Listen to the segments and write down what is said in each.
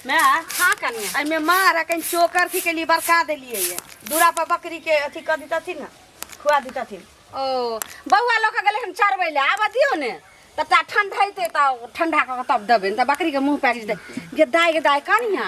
मैं हाँ कनिया आई में मार कहीं चोकर थी के लिए बरका देलिए ये दूरा पर बकरी के अथी कर देता थी ना खुआ देता थी ओ बउआ लोग के गेले हम चरबै ले आब दियो ने तता ठंडाइते त ठंडा क तब देबे त बकरी के मुंह पैक दे गे दाय कनिया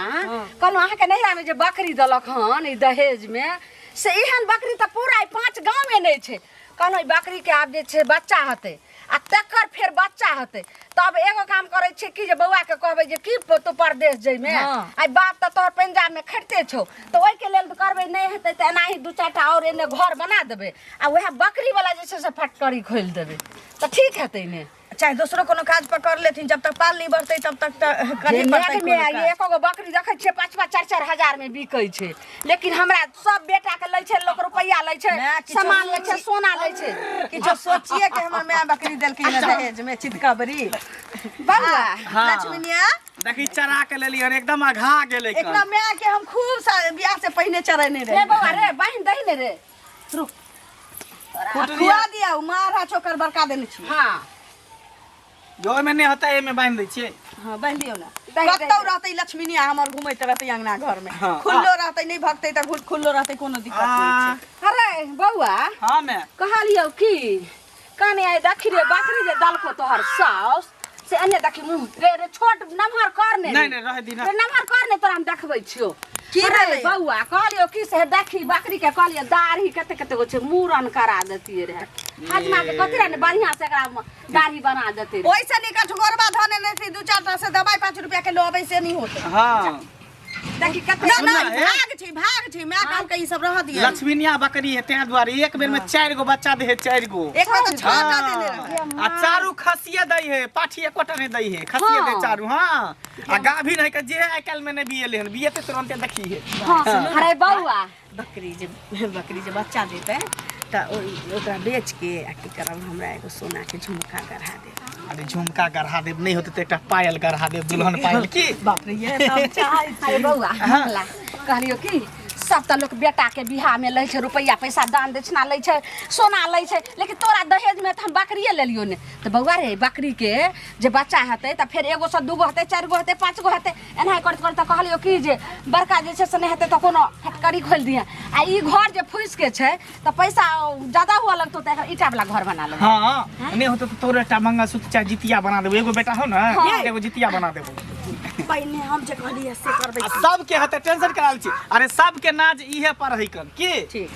कहलो अहाँ के नहिरा में जे बकरी दलक हन ई दहेज में से एहन बकरी त पूरा 5 गांव में नहीं छे कहलो ई बकरी के आब जे छे बच्चा हते आ तकर फिर बच्चा हते तब एगो काम करे छे कि जे बउआ के कहबे जे की तो परदेश जई में आई बाप त तोहर पंजाब में खटते छौ तो ओइ के लेल करबे नहीं हेते त एनाही दू चारटा और एने घर बना देबे आ वह बकरी वाला जे छे से फटकरी खोल देबे त ठीक हेते ने चाहे दूसरो कोनो काज पर कर लेथिन जब तक पाल नहीं बढ़ते तब तक कहीं पड़ते में ये एकोगो बकरी देखे छे 5-4 हजार में बिकै छे लेकिन हमरा सब बेटा के लै छे लोग रुपया लै छे सामान लै छे सोना लै छे कि जो सोचिए कि हमर मां बकरी देलकी न दहेज में चितकबरी बउआ लक्ष्मीनिया देखी चरा के लेली हन एकदम अघा गेले एकरा मां के हम खूब बियाह से पहले चरने रहे रे बउआ रे बहिन दही ने रे रुक खुआ दिया मारा चोकर बरका देने छी हां जो में नहीं होता ए में बांध दै छिए हां बांध दियो ना कतौ रहतै लक्ष्मीनिया हमर घुमैत रहतै अंगना घर में खुल्लो रहतै नहीं भगतै त खुल्लो रहतै कोनो दिक्कत नहीं छै अरे बउआ हां मैं कहलियो की काने आइ देखी रे बकरी जे दलको तोहर साउस से अन्य देखी मुंह रे छोट नमहर करने नहीं रह दी ना रे नमहर करने तोरा हम देखबै छियो की रे बउआ कहलियो की से देखी बकरी के कहलियो दाढ़ी कते गो छे मूरन करा देती रे हजमा के कथि रे बढ़िया से एकरा दाढ़ी बना देते ओइसे निकट गोरबा धने नहीं थी 2-4 टा से दवाई 5 रुपया के लोबे से नहीं होते हां देखी कते ना भाग छी मैं काम के ई सब रह दिया लक्ष्मीनिया बकरी है ते द्वारे एक बेर में 4 गो बच्चा दे है 4 गो एक बार तो 6 का देने रहे आ चारू खसिए दई है पाठी एकोटा नहीं दई है खसिए दे चारू हां आ गाभी नहीं के जे आइ काल में नहीं बिएले हन बिए ते तुरंत देखी है हां अरे बउआ बकरी जे बच्चा देते त ओकरा बेच के आ की करब हमरा एगो सोना के झुमका गढ़ा दे अरे झुमका गढ़ा देब नहीं होते तो एक पायल गढ़ा देब दुल्हन पायल की बाप रे ये सब चाहे अरे बउआ हमला कहलियो की सब त लोग बेटा के बियाह में लै छे रुपया पैसा दान दक्षिणा लै छे सोना लै छे लेकिन तोरा दहेज में त हम बकरिए ले लियो ने त बउआ रे बकरी के जे बच्चा हते त फिर एगो से दूगो हते 4 गो हते 5 गो हते एना करत कहलियो की जे बड़का जे छे से नहीं हते त कोनो फटकरी खोल दिया आ ई घर जे फुस के छे त पैसा ज्यादा हुआ लगतो त ईटा वाला घर बना ले हां नहीं होते तो तोरे टा मंगलसूत्र चाहे जितिया बना देबो एगो बेटा हो ना एगो जितिया बना देबो पहले हम जे कहलिए से कर दे सब के हते टेंशन कराल छी अरे सब के नाज इहे पर रही कर की ठीक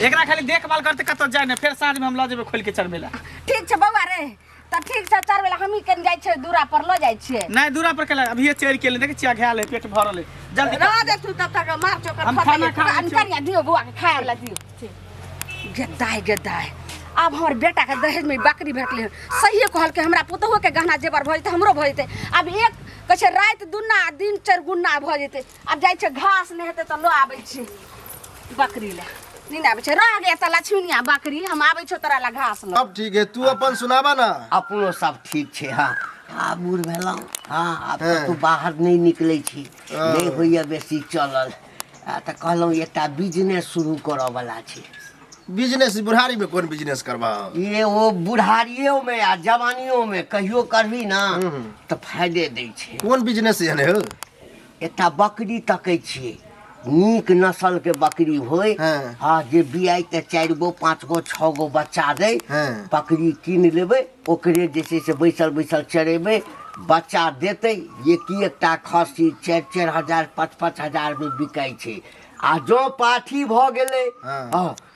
एकरा खाली देखभाल करते कतो जाय ने फिर साँझ में हम ल जेबे खोल के चरबेला ठीक छे बउआ रे त ठीक छे चरबेला हमही कन जाय छे दूरा पर ल जाय छे नहीं दूरा पर केला अभी चेर के ले देख चिया घाल है पेट भरल है जल्दी रह दे तू तब तक मार चोकर हम खाना खा अनकरिया दियो बुआ के खाए वाला दियो गदाय अब हमर बेटा के दहेज में बकरी भेटले सही कहल के हमरा पुतहो के गहना जेवर भ जते हमरो भ जते अब एक कछे रात दुन्ना दिन 4 गुन्ना भ जते अब जाय छे घास नहीं हेते त लो आबै छी बकरी ले नहीं आबै छे रह गया त लक्ष्मीनिया बकरी हम आबै छो तोरा ला घास ल सब ठीक है तू अपन सुनाबा ना अपनो सब ठीक छे हाँ आ बूढ़ भेलौ हाँ अब तू बाहर नहीं निकले छी नहीं होइया बेसी चलल त कहलौ एकटा बिजनेस शुरू करऽ वाला छी बिजनेस बुढ़ारी में कौन बिजनेस करबा ये वो बुढ़ारियों में आ जवानियों में कहियो करबी ना तो फायदे दै छे कौन बिजनेस यानी हो एकटा बकरी तकै छिए नीक नस्ल के बकरी होय हाँ जे बियाई के 4 गो 5 गो 6 गो बच्चा दे बकरी कीन लेबै ओकरे जे से बैसल चरेबै बच्चा देते एकटा खस्सी 4-4 हजार 5-5 हजार में बिकाई छे आ जो पाठी भ गेले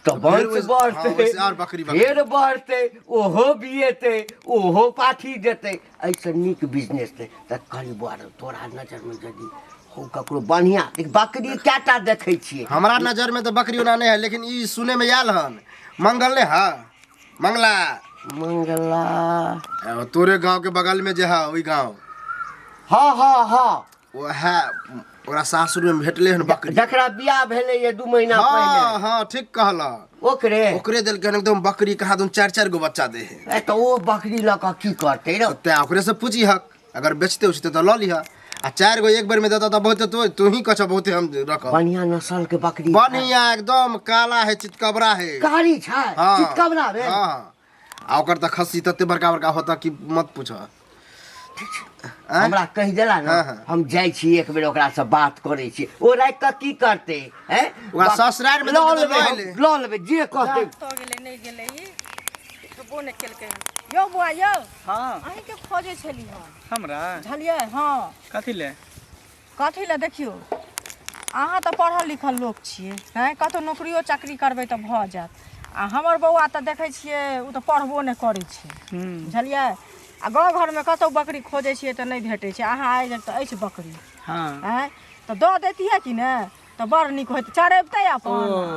तो वंश बढ़ते फेर बढ़ते ओहो बिएते ओहो पाठी देते ऐसे नीक बिजनेस थे त कहली बुआर तोरा नजर में यदि हो ककरो बढ़िया बकरी केटा देखे छिए हमरा नजर में तो बकरी ना नहीं है लेकिन ई सुने में आयल हन मंगल ने हां मंगला तोरे गांव के बगल में जे है ओई गांव हां वो है ओरा सासुर में भेटले हन बकरी जकरा बियाह भेले ये 2 महीना पहले हां ठीक कहला ओकरे दिल के एकदम बकरी कहा तुम 4-4 गो बच्चा दे है तो वो बकरी लका की करते रे ते ओकरे से पूछी हक अगर बेचते उचते तो ल लिहा आ 4 गो एक बार में देता तो बहुत तू ही कछ बहुत हम रख बढ़िया नस्ल के बकरी बढ़िया एकदम काला है चितकबरा है काली छै चितकबरा रे हां आ ओकर त खस्सी तते बड़का होता कि मत पूछो राखै छै हमरा कहि देला ना हम जाइ छी एक बेर ओकरा से बात करै छी ओ राख के की करते हैं ओकरा ससुराल में लऽ लेबै जे कहते तो गेलै नहीं गेलै ई तो ने केलकै यो बुआ यो हां अहीं के खोजे छली हम हमरा झलिए हां कथि ले देखियो अहाँ तो पढ़ल लिखल लोग छियै हैं कतौ नौकरियो चाकरी करबै तऽ भऽ जायत आ हमर बौआ तऽ देखै छियै उ तऽ पढ़बो नहि करै छै झलिए आ गाँव घर में कतौ बकरी खोजे छियै तऽ नहीं भेटै छै अहाँ आइ तऽ अछि बकरी हैं तऽ दऽ देतियै कि ने तऽ बड़ नीक होइत चरेबतै अपन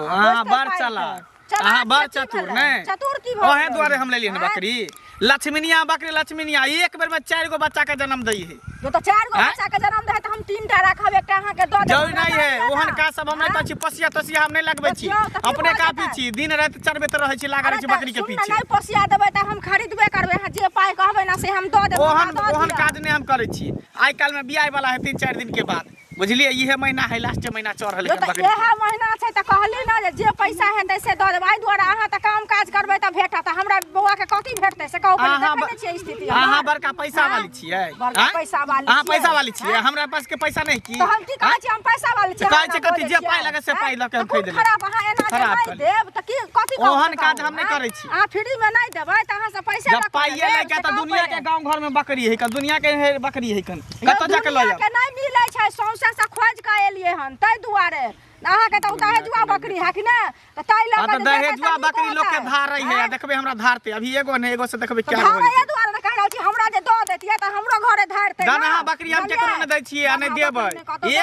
अहाँ बड़ चालाक अहाँ बड़ चतुर ने चतुर की ओहे दुआरे हम लेलिए बकरी लक्ष्मीनिया बकरी लक्ष्मीनिया एक बेर में 4 गो बच्चा के जन्म दै है जो तो 4 गो बच्चा के जन्म दे त हम 3 टा राखब एकटा अहाँ के दऽ देब जरूरी नहीं है ओहन का सब हम नहीं कहै छी पसिया तसिया हम नहीं लगबै छी अपने काफी छी दिन रात चरबैत रहै छी लागल छी बकरी के पीछे नहीं पसिया देबै त हम खरीदबे करबै अहाँ जे पाई कहबै ना से हम दऽ देब ओहन काज नहीं हम करै छी आइ काल में बियाह वाला है 3-4 दिन के बाद बुझलिए इहे महीना है लास्ट महीना चढ़ल है बकरी इहे महीना छै त कहली ना जे पैसा है तैसे दऽ देब आइ दुआरे अहाँ त काम काज करबै त भेटत हमरा बौआ के कथि भेटतै से कहू देखै छियै स्थिति अहाँ बड़का पैसा वाली छियै बड़का पैसा वाली अहाँ पैसा वाली छियै हमरा पास के पैसा नहीं की तो हम की कहै छी हम पैसा वाली छियै कहै छै कथि जे पाई लगे से पाई लके हम खरीद लेब खराब अहाँ एना जे नहीं देब त की कथि कहू ओहन काज हम नहीं करै छी अहाँ फ्री में नहीं देबै त अहाँ से पैसा जब पाइए लेके त दुनिया के गांव घर में बकरी है दुनिया के बकरी है कत जाके ल के नहीं मिलै छै सौंसे से खोज के एलिए हन तै दुआरे अहाँ के त दहेजुआ बकरी है कि ना त तै ल हां त दहेजुआ बकरी लोग के धार रही है देखबे हमरा धारते अभी एगो ने एगो से देखबे क्या हो धार ये दुआरे कह रहल छी हमरा जे दऽ देतियै त हमरो घरे धारते दाना बकरी हम केकरो ने दै छियै आ नहीं देबै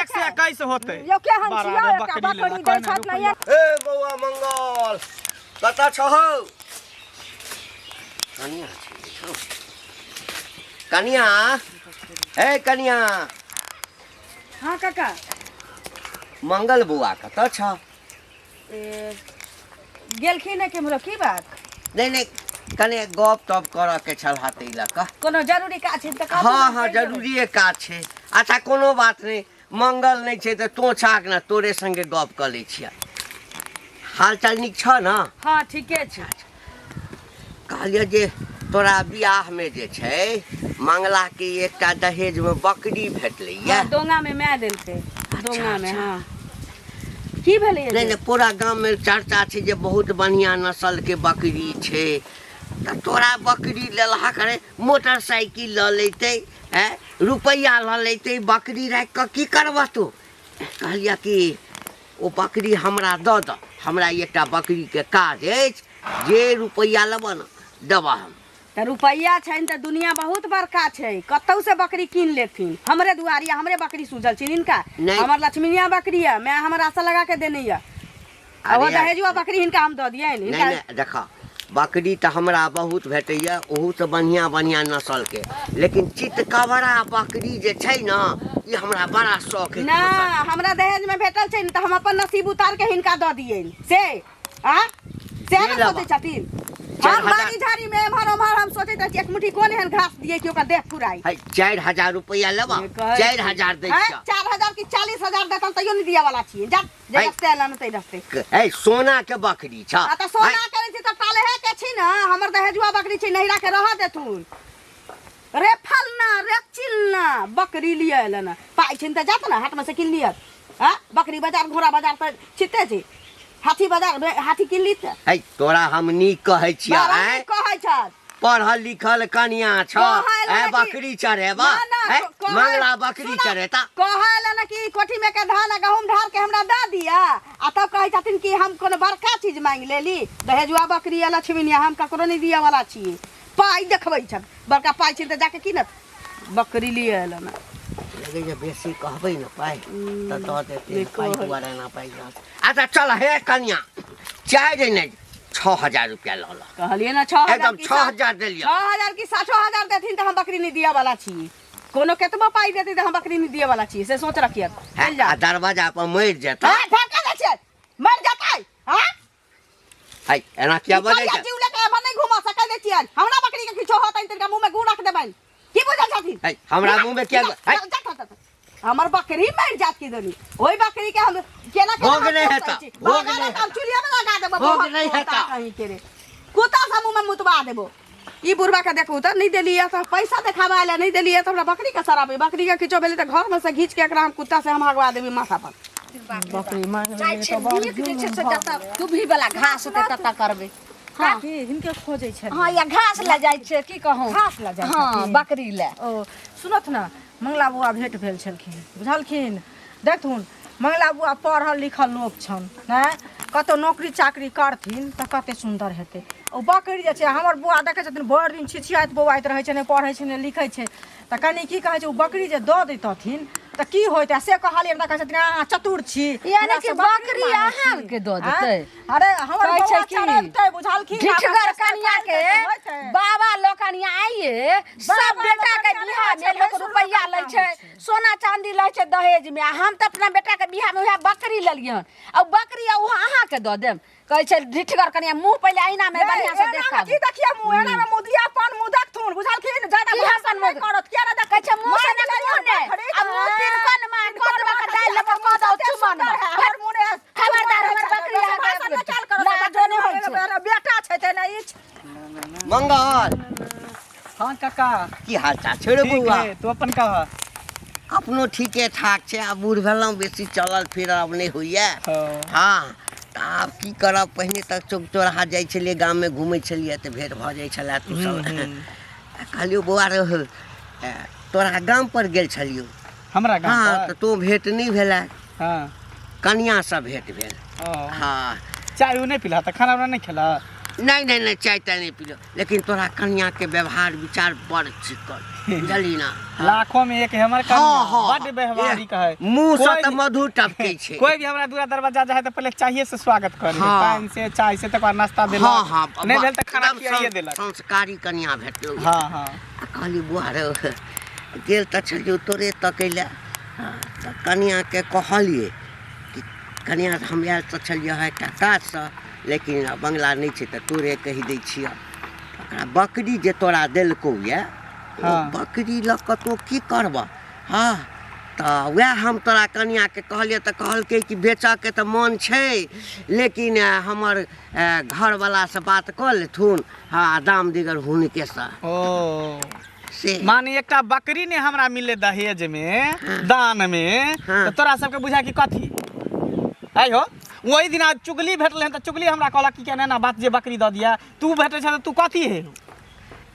1 से 21 होतै यो के हम छियै एकटा बकरी दै छत नहीं ए बौआ मंगल कता छ हो कनिया ए कनिया हां काका मंगल बुआ कता छ गेलखिन है केमरो की बात नहीं नहीं कने गप टप कर के छल हाथे लका कोनो जरूरी काज छै त काज हाँ हाँ जरूरी काज छै अच्छा कोनो बात नहीं मंगल नहीं छै त तो छाक ना तोरे संगे गप कर ले छिया हाल चाल निक छ ना हां ठीके छै कहलिए जे तोरा बियाह में जे छै मंगला के एकटा दहेज में बकरी भेटलै या डोंगा में मैं देलकै डोंगा में हां की भेलै नहीं नहीं पूरा गांव में चर्चा छै जे बहुत बढ़िया नस्ल के बकरी छै त तोरा बकरी लेलहा करे मोटरसाइकिल ल लेते हैं रुपया ल लेते बकरी राख के की करबह तू कहलिया कि ओ बकरी हमरा द द हमरा एकटा बकरी के काज अछि जे रुपया लेबह न देबह हम त रुपैया छैन त दुनिया बहुत बड़का छै कतौ से बकरी कीन लेथिन हमरे दुआरिया हमरे बकरी सूजल छै इनका हमर लक्ष्मीनिया बकरी है मैं हमर आशा लगा के देने है अब दहेजुआ बकरी इनका हम द दिए इनका नहीं देखा बकरी त हमरा बहुत भेटैया ओहू से बढ़िया बढ़िया नस्ल के लेकिन चितकबरा बकरी जे छै ना ई हमरा बड़ा शौक है ना हमरा दहेज में भेटल छै त हम अपन नसीब उतार के इनका द दिए से आ से ना सोचे छथिन हम बाड़ी झाड़ी में हम सोचे त एक मुट्ठी कोन एहन घास दिए कि ओकर देह पुराई है 4000 रुपया लेबा 4000 दै छ 4000 की 40000 देतन तइयो नहीं दिया वाला छिए जा जे रस्ते आला न तै रस्ते है सोना के बकरी छ आ त सोना करे छी त ताले है के छी ना हमर दहेजुआ बकरी छी नहिरा के रह देथुन रे फलना रे चिलना बकरी लिए ले ना पाई छिन त जात ना हाट में से किन लियत हां बकरी बाजार घोड़ा बाजार त छिते छी हाथी बाजार हाथी किन ली त है तोरा हम नी कहै छिया है कहै छ पढ़ल लिखल कनिया छ है बकरी चरेबा है मंगला बकरी चरेता कहला ना कि कोठी में के धान गहूम ढार के हमरा द दिया आ तब कहै छथिन कि हम कोनो बड़का चीज मांग लेली दहेजुआ बकरी या लक्ष्मीनिया हम ककरो नहीं दिया वाला छी पाई देखबै छ बड़का पाई छी त जाके किनत बकरी लिए एला ना लगे जे बेसी कहबै न पाई त द देते पाई दुआरे ना पाई अच्छा चल हे कनिया चाय नहीं 6000 रुपया ल ल कहलिए ना 6000 एकदम 6000 दे लिया 6000 की 6000 देथिन त हम बकरी नहीं दिया वाला छी कोनो केतबो पाई देती त हम बकरी नहीं दिया वाला छी से सोच रखिए चल जा दरवाजा पर मर जाता हां फेंक दे छै मर जाता हां है एना क्या बने छै जीव लेके हम नहीं घुमा सकै दे छियन हमरा बकरी के किछो होतै तिनका मुंह में गुड़ रख देबन की बुझल छथिन है हमरा मुंह में क्या है हमर बकरी मर जात की दनी ओई बकरी के हम केना भोग नहीं हेता हम चुलिया में लगा देबो भोग नहीं हेता कहीं के रे कुत्ता सा मुंह में मुतवा देबो ई बुढ़वा के देखू तो नहीं देलिए तो पैसा देखावा ले नहीं देलिए तो हमरा बकरी का शराब बकरी का खिचो बेली तो घर में से घींच के एकरा हम कुत्ता से हम हगवा देबी माथा पर बकरी मांग चाहे ले छे तो नीक जे छे से जता दुभी वाला घास होते तता करबे हां हिनके खोजै छै हां या घास ले जाय छे की कहूं घास ला जाइ हां बकरी ले ओ सुनत ना मंगला बुआ भेंट भेल छलखिन बुझलखिन देखथुन मंगला बुआ पढ़ल लिखल लोक छन हैं कतौ नौकरी चाकरी करथिन त कते सुंदर हेतै ओ बकरी जे छै हमर बुआ देखै छथिन भरि दिन छिछियाइत बौआइत रहै छै ने पढ़ै छै ने लिखै छै त कनी की कहै छै ओ बकरी जे दऽ दैतथिन त की होइतै से कहलियै त कहै छथिन अहाँ चतुर छी यानी कि बकरी अहाँ के दऽ देतै अरे हमर कहै छै बौआ कि चरैतै बुझलखिन ढिठगर कन्या के बाबा लोकनिया आइए सब बेटा के बियाह में लोग रुपया लै छै सोना चांदी लै छै दहेज में हम त अपना बेटा के बियाह में वह बकरी लेलियन और बकरी अहाँ के दऽ देम कहै छै ढिठगर कन्या मुंह पहिले आईना में बढ़िया से देखा की देखिए मुंह एना में मुदियापन मुंह देखथुन बुझलखिन जादा की हसन मुंह करत किया ना कहै छै मुंह से देखियो ने अब मुंह तीन कन में कदवा का डाल ले को दो चुमन में हर मुने खबरदार हमर बकरी आ चल कर लाजो नहीं होय छै बेटा छै ते नहीं मंगल हाँ काका की हाल चाल छोड़े ठीक बउआ है, तू अपन कह अपनो ठीके ठाक छै आ बूढ़ भेलहुँ बेसी चलल फिरल अब नहीं होइए हाँ तऽ आब की करब पहिने तक चौक चौराहा जाइ छलियै गाममे घुमै छलियै तऽ भेंट भऽ जाइ छलै तू सब कहलियौ बौआ रह तोरा गाम पर गेल छलियौ हमरा गाँव हाँ पर? तऽ तो भेंट नहीं भेलै हाँ कनियासँ भेंट भेल ओ, हाँ चाय उ नहीं पिला तो खाना वाना नहीं खेला नहीं चाय ताय नहीं पिलो लेकिन तोरा कन्या के व्यवहार विचार बड़ चिकन बुझली ना लाखों में एक है हमारे बड़ व्यवहारिक का है मुंह से कोई तो भी- मधु टपके छे कोई भी हमरा दूरा दरवाजा जाए तो पहले चाहिए से स्वागत करे हाँ। पान से चाय से तक नाश्ता देला हाँ हाँ नहीं भेल तो खाना एकदम खियाइए देलक संस्कारी कन्या भेटलो हाँ हाँ कहली बुआ रे गेल तऽ छलियौ तोरे तकै लए तऽ कनिया के कहलिए कि कनिया हम आयल तऽ छलियै है एकटा काजसँ लेकिन बंगला नहीं छै तऽ तोरे कहि दै छियै ओकरा बकरी जे तोरा देलकौ ये हाँ। बकरी लऽ कऽ तो की करबह हाँ तऽ वएह हम तोरा कनिया के कहलिए तऽ कहलकै कि बेचऽ के तऽ मन छै लेकिन हमर घरवला से बात कऽ लेथुन हाँ दाम दिगर हुनके से ओ से माने एकटा बकरी ने हमरा मिले दहेज में दान में हाँ। तो तोरा सबके बुझा कि कथी आई हो वही दिन आज चुगली भेटले तो चुगली हमरा कहला कि केना ना बात जे बकरी दऽ दिया तू भेटे छ तू कथी है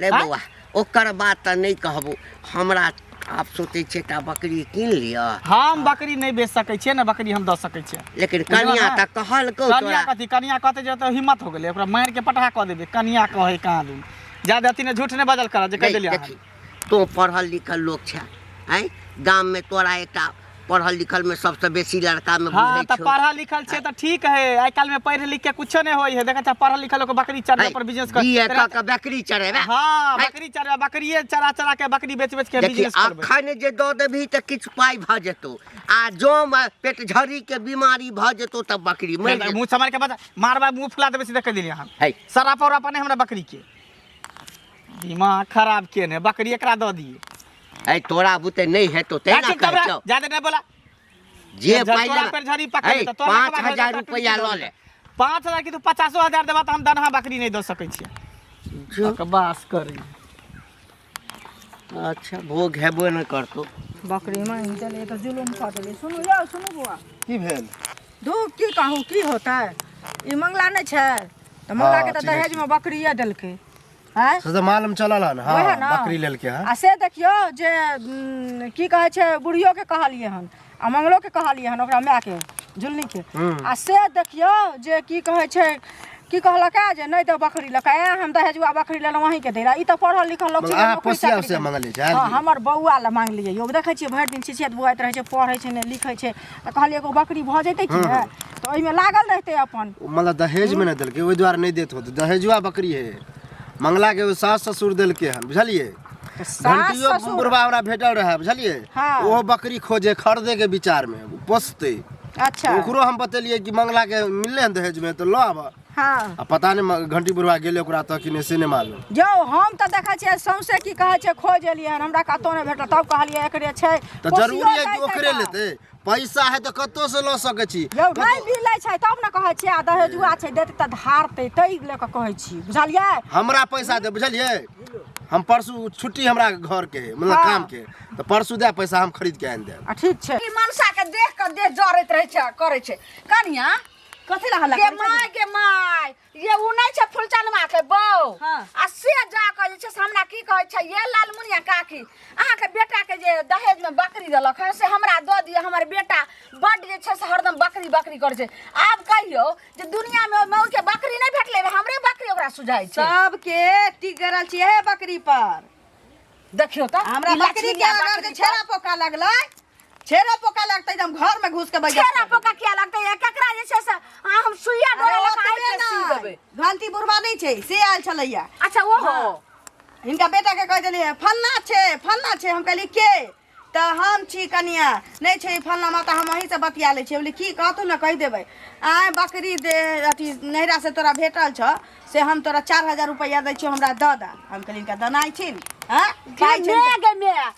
ले हाँ? बौआ ओकर बात तऽ नहीं कहबो हमरा आप सोचे छे एकटा बकरी कीन लिअ हम बकरी नहीं बेच सकै छियै ना बकरी हम दऽ सकै छियै लेकिन बुझलहुँ कनिया ना? तऽ कहलकौ कनिया तोरा कथी कनिया कहते जे तो हिम्मत हो गेलै ओकरा मार के पटहा कऽ देबे कनिया कहे कहाँ दू ज्यादा अथी ने झूठ ने बजल कर जे कह देलिया देखी तो पढ़ल लिखल लोग छे हैं गाम में तोरा एकटा पढ़ल लिखल में सबसे बेसी लड़का में हाँ बुझै तो छौ पढ़ल लिखल छे तो ठीक है आइ काल में पढ़ लिख के कुछो नहीं होई है देखा था पढ़ल लिखल लोग बकरी चरने पर बिजनेस कर बीए कऽ के बकरी चढ़ेबे हाँ है? बकरी चरवा बकरिए चरा चरा के बकरी बेच बेच के देखी बिजनेस करबे अखन जे दऽ देबही तऽ किछु पाइ भऽ जेतौ आ जो पेट झड़ी के बीमारी भऽ जेतौ तऽ बकरी मरि जेतौ मुंह समार के बता मारबा मुंह फुला देबे सीधे कह दिलिए हम है सरापा उरापा नहीं हमरा बकरी के दिमाग खराब के ने बकरी एकरा दऽ दिए है तोरा बुते नहीं हेतौ तेना कहै छौ ज्यादा नहीं बोला जे जब पाइ तोरा ले पर झड़ी पकड़ है तो तोरा के बाद 5000 रुपया लऽ ले 5000 की तो 500,000 देबा तो हम दनहा बकरी नहीं दऽ सकै छियै बकवास करी अच्छा भोग हेबो न करतो बकरी मांग चले तो जुलुम कर देले सुनु यो सुनु बुआ की भेल दू की कहूँ की होता है ई मंगला नहीं छै तो मंगला के तो ठीक है। दहेज में बकरिए देलकै हैं से तो मालूम चलल हन ओहे हाँ ना। बकरी लेलके हन आ से देखियो जे की कहै छै बुढ़ियो के कहलिए हन आ मंगलो के कहलिए हन ओकरा माय के झुलनी के आ से देखियो जे की कहै छै की कहलक जे नहीं तो बकरी लका हम दहेजुआ बकरी लेलहुँ वहीं के देला ई तो पढ़ल लिखल लोग आ पोसिया से मंगले छै हाँ हमर बौआ ला मांग लिए यो देखै छियै भरि दिन छिछियत बुआइत रहै छै पढ़ै छै ने लिखै छै तऽ कहलिए एगो बकरी भऽ जैतै कि ने तऽ ओहिमे लागल रहतै अपन मतलब दहेज में नहीं देलके ओहि द्वारा नहीं देत होत दहेजुआ बकरी है मंगला के सास ससुर देलके हन बुझलिए सास घंटियो ससुर बुढ़वा हमरा भेटल रहे बुझलिए हाँ। ओहो बकरी खोजे खरीदे के विचार में पोसते अच्छा ओकरो हम बतेलिए कि मंगला के मिलले हन दहेज में तो लो आब हाँ आ पता नहीं घंटी बुढ़वा गेले ओकरा तक कि नहीं से नहीं मालूम। जो हम तो देखै छियै सौंसे की कहै छै खोज एलियै हन हमरा कतौ नहि भेटल तब कहलियै एकरे छै तो जरूरी है कि ओकरे लेते पैसा है तो कतो से ल सके छी। यौ नहीं मिलै छै तब ने कहै छियै आ दहेजुआ छै देते तऽ धारतै तै ले के कहै छी बुझलियै। हमरा पैसा दे बुझलिए हम परसू छुट्टी हमरा घर के है मतलब काम के तो परसू दे पैसा हम खरीद के आन दे। ठीक छै ई मनसा के देख के देह जरैत रहै छै करे छै कनिया कथि ला हल्ला के माय ये उ नहीं छै फुलचनमा के बौ आ से जा के जे छै से हमरा की कहै छै ये लालमुनिया काकी अहाँ के बेटा के जे दहेज में बकरी देलक है से हमरा द दिय हमर बेटा बड जे छै से हरदम बकरी बकरी करे छै। आब कहियो जे दुनिया में मौ के बकरी नहीं भेटले हमरे बकरी ओकरा सुझाइ छै सब के टिक गरल छियै बकरी पर। देखियो त हमरा बकरी के अगर छेरा पोका लगलै छेरा पोका लगतै त हम घर में घुस के बैठ छेरा पोका किया लगतै केकरा जे छै से हम सुइया डोरे लगा के सी देबै। घंटी बुढ़वा नहीं छै से आयल छलैया। अच्छा ओहो हिनका बेटा के कह देलियै फन्ना छै हम कहली के त हम छी कनिया नहीं छै फन्ना माता हम वहीं से बतिया ले छी बोले की कहतू ना कह देबै आय बकरी दे अथी नैरा से तोरा भेटल छ से हम तोरा 4000 रुपया दै छियो हमरा द दा। हम कहली का दनाइ छी हां पाइ छै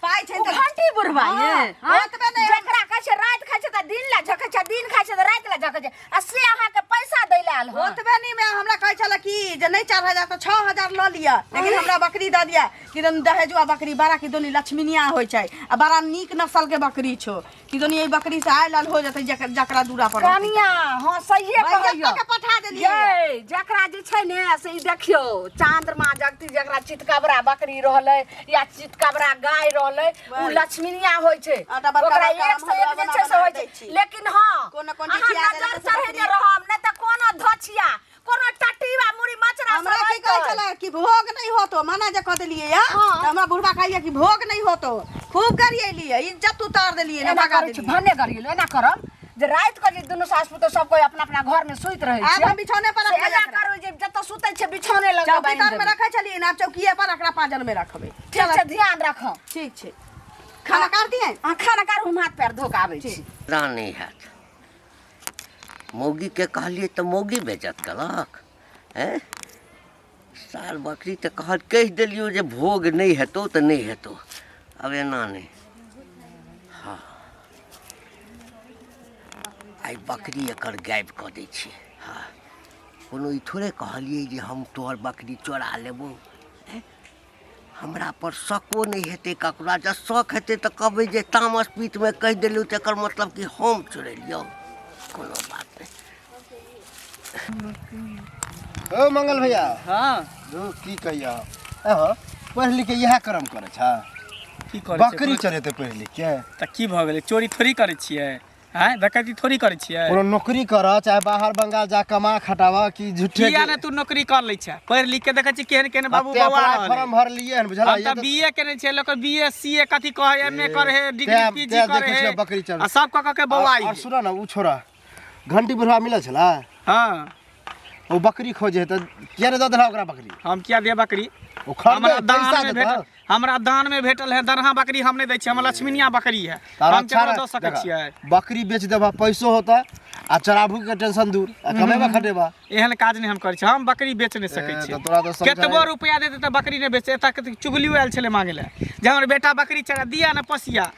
पाइ छै त घंटी बुढ़वा ये ओतबे नहीं जकरा कहै छै रात खाइ छै त दिन ला झकै छै दिन खाइ छै त रात ला झकै छै आ से अहाँ के पैसा दै ले आल हो ओतबे नहीं में हमरा कहै छला की जे नहीं 4000 तो 6000 ल लिया लेकिन हमरा बकरी द दिया कि दहेजुआ बकरी बड़ा की दोनी लक्ष्मीनिया होय छै आ बड़ा नीक नस्ल के बकरी छो कि दोनी ई बकरी से आय लाल हो जतै जकरा दूरा पर कनिया हां सहीए कहैयो के पठा देलियै ये जकरा जे छै ने से ई देखियो चंद्रमा जगती जकरा चितकबरा बकरी रहलै या चितकबरा गाय रहलै उ लक्ष्मीनिया होय छै ओकरा एक से एक जे छै से होय छै लेकिन हां अहाँ नजर चढ़ेने रहम नै त कोनो धछिया कोनो टटीवा मुड़ी मचरा हमरा की कहै छला कि भोग नहीं होतो मना जे कह देलियै या त हमरा बुढ़वा कहलियै कि भोग नहीं होतो खूब गरिएलियै इज्जत उतार देलियै ना भगा देलियै भने गरिएलो एना करम जे रात के जे दुनु सास पुतो सब कोई अपना अपना घर में सुइत रहै छै। आब हम बिछौने पर रखै एना करू जे जत सुतै छै बिछौने लगा चौकीदार में रखै छलियै ना चौकीए पर एकरा पाजर में रखबै ठीक छै ध्यान रखो ठीक छै खाना काट दिए आ खाना कार हम हाथ पैर धो के आबै छी रानी है मौगी के कहलिए तो मौगी बेचत कलक हैं साल बकरी तो कहल कह दिलियो जे भोग नहीं हेतो तो नहीं हेतो अब एना नहीं। हाँ आई बकरी एकर गायब कऽ दै छियै। हाँ कोनो ई थोड़े कहलिए जे हम तोहर बकरी चोरा लेबो हमरा पर शको नहीं हेतै ककरा जब शक हेतै तऽ कहबै जे तामस पीठ में कह दिलियो तो एकर मतलब कि हम चोरेलियो कोनो बात नहीं। ओ मंगल भैया हाँ जो की कहिया एहो पढ़ लिख के यह कर्म करे छ की करे बकरी चरेते पढ़ लिख के त की भ गेलै चोरी थोड़ी करै छियै हैं डकैती थोड़ी करै छियै। कोनो नौकरी कर चाहे बाहर बंगाल जा कमा खटावा कि झूठे किया ने तू नौकरी कर लै छै पढ़ लिख के देखै छी केहन केहन बाबू बौआ रहल फॉर्म भर लिए हन बुझला हम त बीए केने छै लोक बीए सीए कथि कहै एमए करे है डिग्री पीजी करे है बकरी चर आ सब के बौआई और सुनो ना उ छोरा घंटी बुढ़वा मिलल छला हां वो बकरी खोजे त किया रे द देला ओकरा बकरी हम किया दे बकरी ओ खरीदे हमरा दान पैसा में देता भेटल हमरा दान में भेटल है दरहा बकरी हम नहीं दै छी हम लक्ष्मीनिया बकरी है हम केकरो दऽ सकै छियै। बकरी बेच देबा पैसो होता आ चराभू के टेंशन दूर आ कमेबा खटेबा एहन काज नहीं हम करै छी हम बकरी बेच नहीं सकै तो छी तोरा तो समझाए केतबो रुपया देते त बकरी नहीं बेचे एता के चुगलियो आयल छले मांगे ले जे हमर बेटा बकरी चरा दिया ना पसिया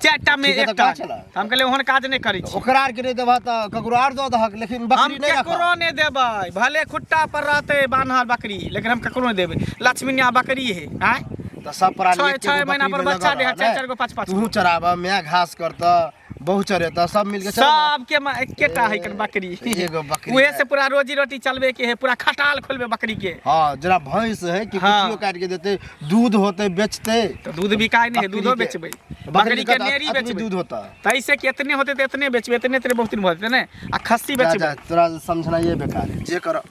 चारटा में ठीक है, तो एकटा का चला? हम कहले ओहन काज नहीं करै छी ओकरा आर के नहीं देबा त ककरो आर दऽ दहक लेकिन हम बकरी नहीं रखा केकरो नहीं देबै भले खुट्टा पर रहते बान्हल बकरी लेकिन हम केकरो नहीं देबै लक्ष्मीनिया बकरी है हैं त सब प्राणी छह महीना पर बच्चा दे चार गो पांच तू चराबा मैं घास करता बहु चरे त सब मिल के सब के एकेटा है कन बकरी एगो बकरी उहे से पूरा रोजी रोटी चलबे के है पूरा खटाल खोलबे बकरी के। हां जरा भैंस है कि हाँ। कुछियो काट के देते दूध होते बेचते तो दूध बिकाय नहीं है दूधो बेचबे बकरी के नेरी बेचबे दूध होता तैसे कि इतने होते तो इतने बेचबे इतने तेरे बहुत दिन होते ना आ खस्सी बेचबे तोरा समझना ये बेकार है जे कर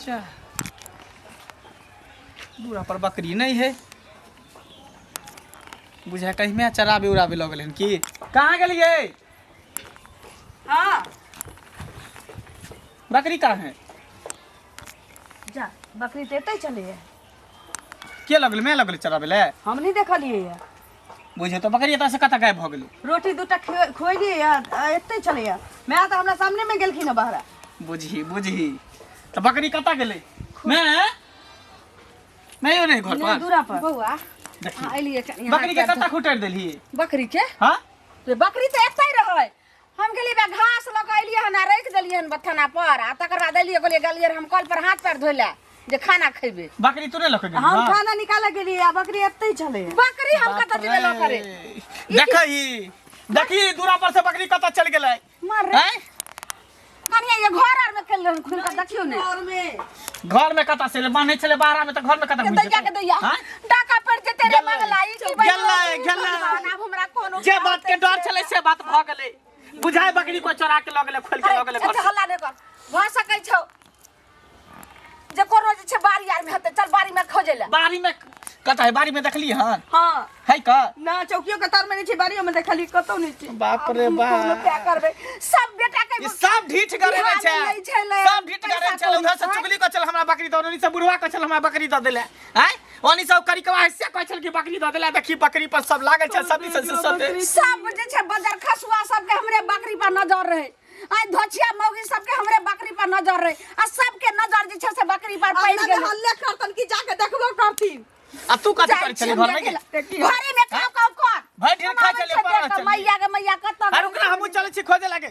जा दूरा पर बकरी नहीं है बुझा कहीं में चराबे उड़ाबे लग गए की कहाँ गेलिए हाँ बकरी कहाँ है जा बकरी तो एते चले है के लगल मैं लगल चराबे ले हम नहीं देखलिए है बुझे तो बकरी एतऽ से कतऽ गायब भ गेलै रोटी दूटा खोलिए एते चले है मैं तो हमरा सामने में गेलखिन बहरा बुझी बुझी तो बकरी कतऽ गेलै मैं यो नहीं घर पर दूरा पर बउआ देखी अलिए बकरी के कतऽ खुटर देली बकरी के हाँ रे बकरी तो एते रहे हम गेलिए बे घास लग अलिए हन रख देलिए हन बथाना पर आ तकर बाद अलिए गेलिए गलिए हम कल पर हाथ पैर धोइले जे खाना खइबे बकरी तू नहीं लख गेली हम खाना निकाले गेलिए आ बकरी एते चले है बकरी हम कत जेबे ल करे देखही देखी दूरा पर से बकरी कतऽ चल गेलै मार रे कनिया ये घर आर में खेल रहन खुल के देखियो ने घर में कतऽ से बांधे चले बाहर में तो घर में कतऽ घुस दैया के दैया डाका पड़ जे तेरे मंगलाई की गेलै हमरा कोनो जे बात के डर चले से बात भ गेलै बुझाय बकरी को चोरा के ल गेलै खोल के ल गेलै घर अच्छा हल्ला ने कर भ सकै छौ जे कोनो जे छै बारी आर में हते चल बारी में खोजे ले बारी में कतऽ है बारी में देखली हन हां है का ना चौकियों के तार में नहीं छै बारियों में देखली कतौ नहीं छै बाप रे बाप क्या करबे सब बेटा के ई सब ढीठ करे में छै सब ढीठ करे छै उधर से चुगली को चल हमरा बकरी दो ओनी से बुढ़वा को चल हमरा बकरी दो देले हैं ओनी सब करिकवा हिस्सा को चल के बकरी दो देले देखी बकरी पर सब लागल छै सब सब जे छै बदर खसुआ सब के हमरे बकरी पर नजर रहे आई धोचिया मौगी सब के हमरे बकरी पर नजर रहे आ सब के नजर जे छै से बकरी पर पड़ गेल हल्ले करतन की जाके देखबो करथिन आ तू कथि कर चली घर में घरे में काव काव कर भाई ढेर खा चले पर मैया के मैया कत अरे ओकरा हमहु चले छी खोजे लागे